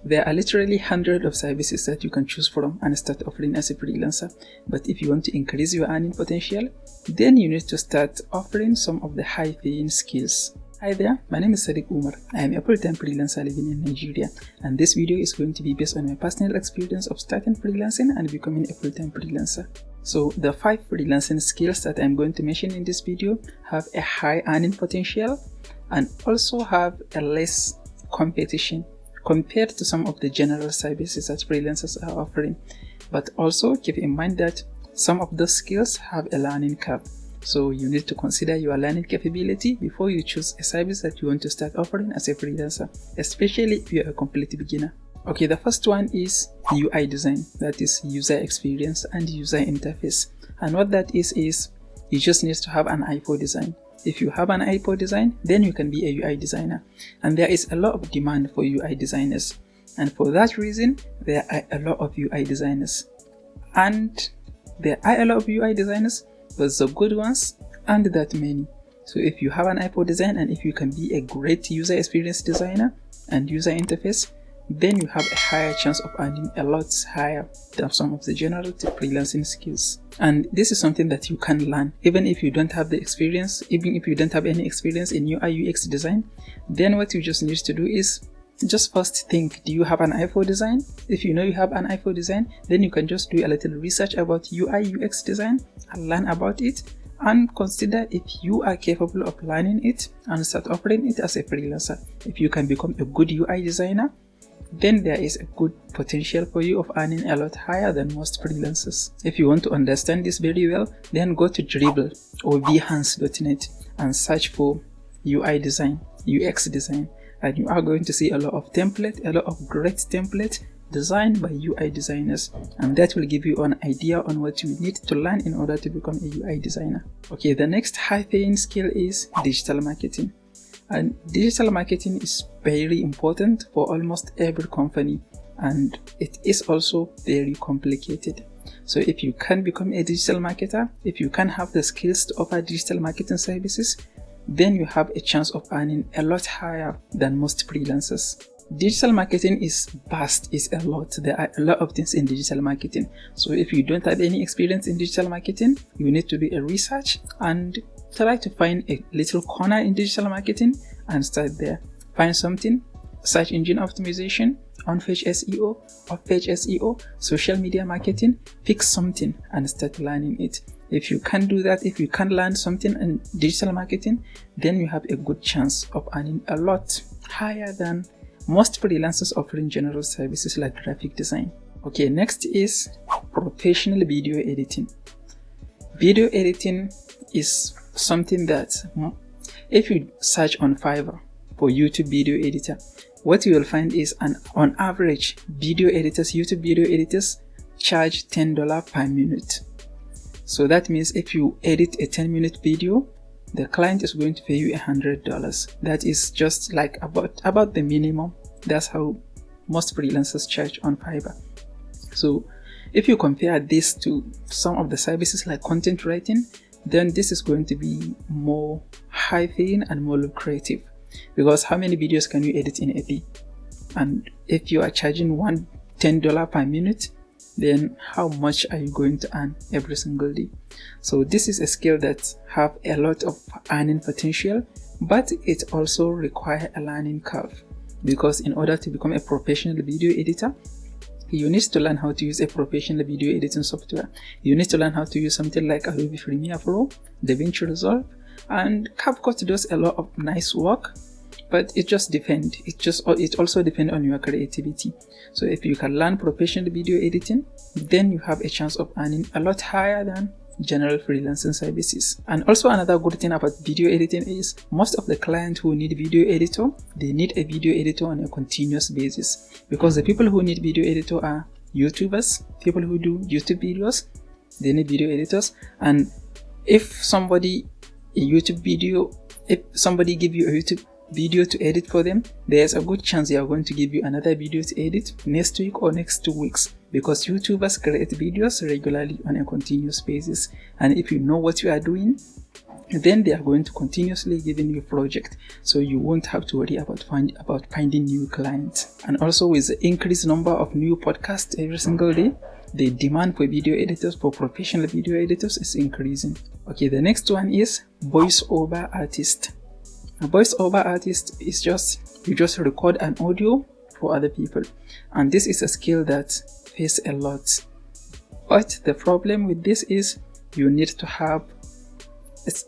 There are literally hundreds of services that you can choose from and start offering as a freelancer. But if you want to increase your earning potential, then you need to start offering some of the high-paying skills. Hi there, my name is Sadiq Umar. I am a full-time freelancer living in Nigeria, and this video is going to be based on my personal experience of starting freelancing and becoming a full-time freelancer. So the 5 freelancing skills that I'm going to mention in this video have a high earning potential and also have a less competition compared to some of the general services that freelancers are offering. But also keep in mind that some of those skills have a learning curve. So you need to consider your learning capability before you choose a service that you want to start offering as a freelancer, especially if you're a complete beginner. Okay, the first one is UI design, that is user experience and user interface. And what that is you just need to have an IPO design. If you have an IPO design, then you can be a UI designer. And there is a lot of demand for UI designers. And for that reason, there are a lot of UI designers. And there are a lot of UI designers, but the good ones aren't that many. So if you have an IPO design and if you can be a great user experience designer and user interface, then you have a higher chance of earning a lot higher than some of the general freelancing skills. And this is something that you can learn even if you don't have the experience, even if you don't have any experience in UI UX design. Then what you just need to do is just first think, do you have an IPO design? If you know you have an IPO design, then you can just do a little research about UI UX design and learn about it and consider if you are capable of learning it and start offering it as a freelancer. If you can become a good UI designer, then there is a good potential for you of earning a lot higher than most freelancers. If you want to understand this very well, then go to Dribble or behance.net and search for UI design, UX design, and you are going to see a lot of great templates designed by UI designers, and that will give you an idea on what you need to learn in order to become a UI designer. Okay, the next high-paying skill is digital marketing. And digital marketing is very important for almost every company, and it is also very complicated. So if you can become a digital marketer, if you can have the skills to offer digital marketing services, then you have a chance of earning a lot higher than most freelancers. Digital marketing is vast, is a lot. There are a lot of things in digital marketing. So if you don't have any experience in digital marketing, you need to do a research and try to find a little corner in digital marketing and start there. Find something, search engine optimization, on-page SEO, off-page SEO, social media marketing, pick something and start learning it. If you can do that, if you can learn something in digital marketing, then you have a good chance of earning a lot higher than most freelancers offering general services like graphic design. Okay, next is professional video editing. Video editing is something that if you search on Fiverr for YouTube video editor, what you will find is on average YouTube video editors charge $10 per minute. So that means if you edit a 10-minute video, the client is going to pay you $100. That is just like about the minimum. That's how most freelancers charge on Fiverr. So if you compare this to some of the services like content writing, then this is going to be more high-paying and more lucrative, because how many videos can you edit in a day? And if you are charging $10 per minute, then how much are you going to earn every single day? So this is a skill that have a lot of earning potential, but it also requires a learning curve, because in order to become a professional video editor, you need to learn how to use a professional video editing software. You need to learn how to use something like Adobe Premiere Pro, DaVinci Resolve, and CapCut does a lot of nice work, but it just depends. It also depends on your creativity. So if you can learn professional video editing, then you have a chance of earning a lot higher than general freelancing services. And also another good thing about video editing is most of the clients who need video editor, they need a video editor on a continuous basis, because the people who need video editor are YouTubers, people who do YouTube videos, they need video editors. And if somebody give you a YouTube video to edit for them, there's a good chance they are going to give you another video to edit next week or next 2 weeks, because YouTubers create videos regularly on a continuous basis. And if you know what you are doing, then they are going to continuously give you project, so you won't have to worry about finding new clients. And also with the increased number of new podcasts every single day, the demand for video editors, for professional video editors, is increasing. Okay, the next one is voiceover artist. A voiceover artist is you just record an audio for other people, and this is a skill that pays a lot. But the problem with this is you need to have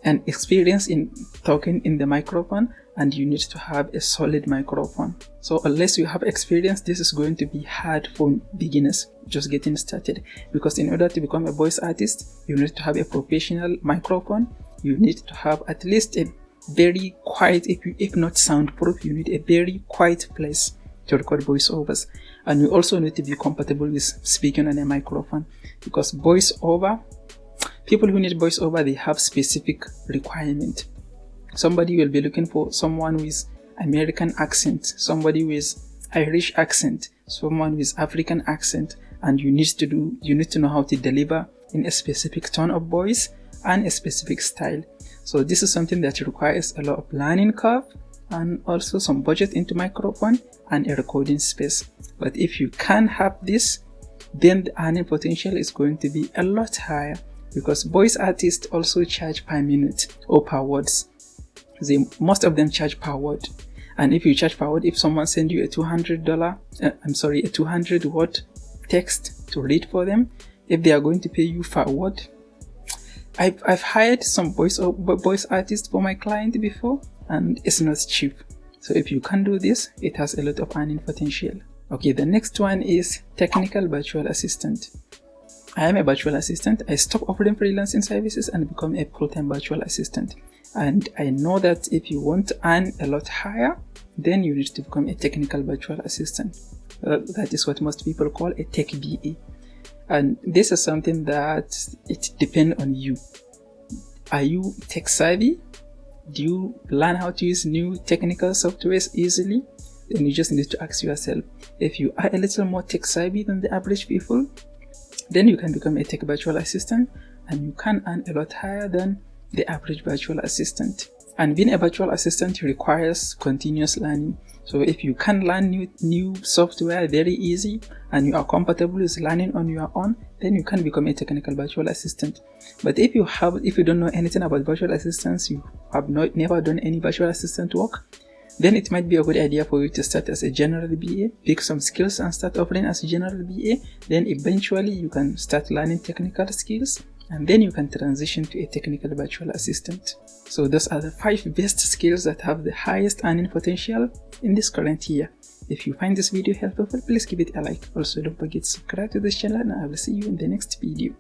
an experience in talking in the microphone, and you need to have a solid microphone. So unless you have experience, this is going to be hard for beginners just getting started, because in order to become a voice artist, you need to have a professional microphone. You need to have at least a very quiet, if not soundproof, you need a very quiet place to record voiceovers. And you also need to be compatible with speaking on a microphone, because people who need voiceover, they have specific requirement. Somebody will be looking for someone with American accent, somebody with Irish accent, someone with African accent, and you need to know how to deliver in a specific tone of voice and a specific style. So this is something that requires a lot of learning curve, and also some budget into microphone and a recording space. But if you can have this, then the earning potential is going to be a lot higher, because voice artists also charge per minute or per words. Most of them charge per word. And if you charge per word, if someone sends you a $200 word text to read for them, if they are going to pay you per word, I've hired some voice artists for my client before, and it's not cheap. So if you can do this, it has a lot of earning potential. Okay, the next one is technical virtual assistant. I am a virtual assistant. I stopped offering freelancing services and become a full-time virtual assistant. And I know that if you want to earn a lot higher, then you need to become a technical virtual assistant. That is what most people call a tech BA. And this is something that it depends on you. Are you tech savvy? Do you learn how to use new technical softwares easily? Then you just need to ask yourself, if you are a little more tech savvy than the average people, then you can become a tech virtual assistant, and you can earn a lot higher than the average virtual assistant. And being a virtual assistant requires continuous learning. So if you can learn new software very easy, and you are compatible with learning on your own, then you can become a technical virtual assistant. But if you don't know anything about virtual assistants, you have never done any virtual assistant work, then it might be a good idea for you to start as a general BA, pick some skills and start offering as a general BA. Then eventually you can start learning technical skills, and then you can transition to a technical virtual assistant. So those are the 5 best skills that have the highest earning potential in this current year. If you find this video helpful, please give it a like. Also, don't forget to subscribe to this channel, and I will see you in the next video.